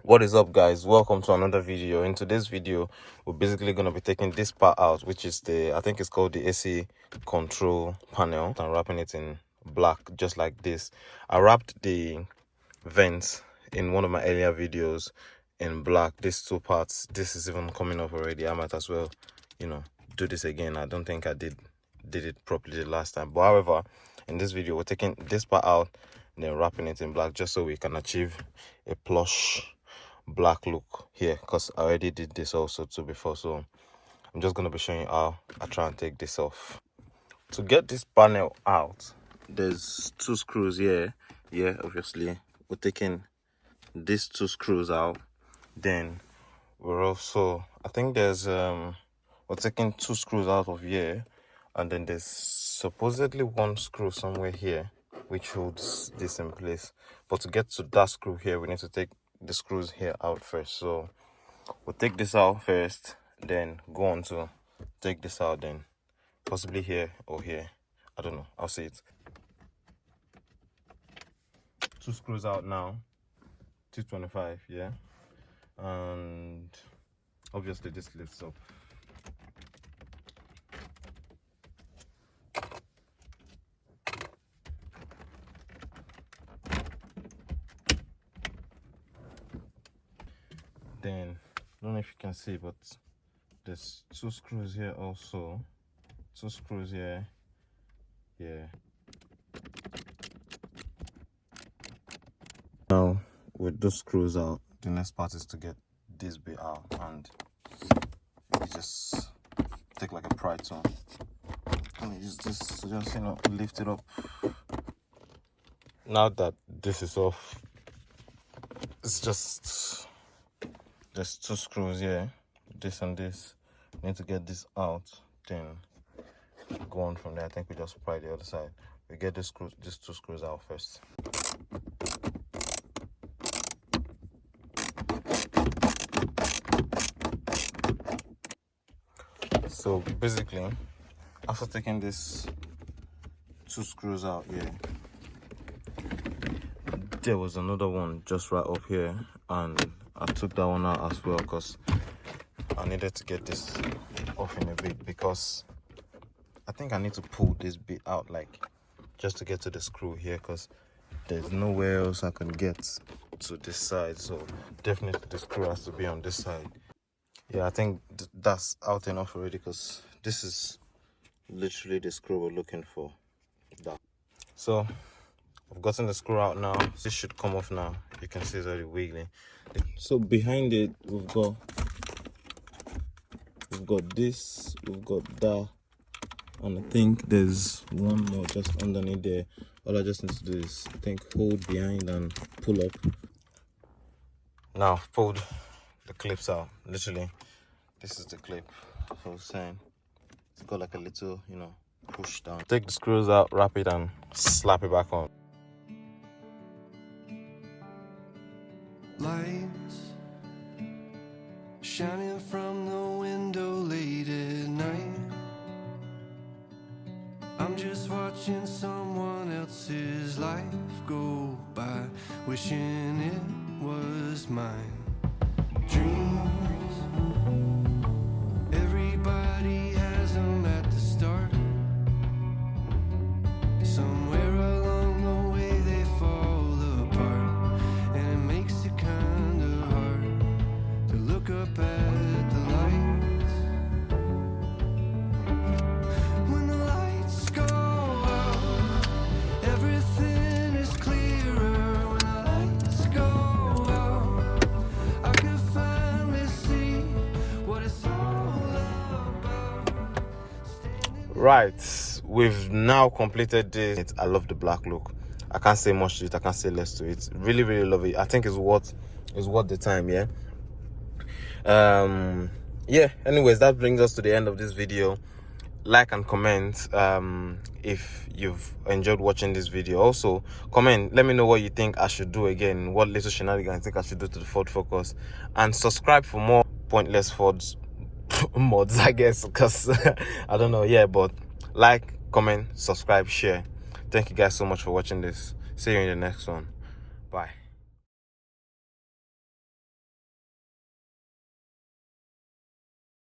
What is up, guys? Welcome to another video. In today's video, we're basically going to be taking this part out, which is I think it's called the AC control panel, and wrapping it in black just like this. I wrapped the vents in one of my earlier videos in black, these two parts. This is even coming up already. I might as well, do this again. I don't think I did it properly the last time, but however, in this video we're taking this part out and then wrapping it in black just so we can achieve a plush black look here, because I already did this also too before. So I'm just going to be showing you how I try and take this off. To get this panel out, there's two screws here. Obviously we're taking these two screws out. Then we're also, I think there's we're taking two screws out of here, and then there's supposedly one screw somewhere here which holds this in place. But to get to that screw here, we need to take the screws here out first. So we'll take this out first, then go on to take this out, then possibly here or here, I don't know, I'll see it. Two screws out now, 225, yeah, and obviously this lifts up. Then I don't know if you can see, but there's two screws here also, two screws here. Now with those screws out, the next part is to get this bit out, and you just take like a pry tool and you use this to just lift it up. Now that this is off, it's just there's two screws here, this and this. We need to get this out, then go on from there. I think we just pry the other side. We get these two screws out first. So basically, after taking these two screws out here, there was another one just right up here, and I took that one out as well because I needed to get this off in a bit, because I think I need to pull this bit out, like just to get to the screw here, because there's nowhere else I can get to this side. So definitely the screw has to be on this side. Yeah, I think that's out enough already, because this is literally the screw we're looking for. That. So I've gotten the screw out now. This should come off now. You can see it's already wiggling. So behind it, we've got this, we've got that, and I think there's one more just underneath there. All I just need to do is, I think, hold behind and pull up. Now I've pulled the clips out. Literally, this is the clip. I was saying, it's got like a little, push down. Take the screws out, wrap it, and slap it back on. Lights shining from the window late at night. I'm just watching someone else's life go by, wishing it was mine. Dreams, everybody has them at the start. Somewhere along the way they fall apart, and it makes it kinda hard to look up at the lights. When the lights go out, everything is clearer. When the lights go out, I can finally see what it's all about. Right, we've now completed this. I love the black look. I can't say much to it, I can't say less to it. Really love it. I think it's worth the time. Anyways, that brings us to the end of this video. Like and comment if you've enjoyed watching this video. Also comment, let me know what you think I should do again, what little shenanigans I think I should do to the Ford Focus, and subscribe for more pointless Fords mods, I guess, because I don't know. But like, comment, subscribe, share. Thank you guys so much for watching this. See you in the next one. Bye.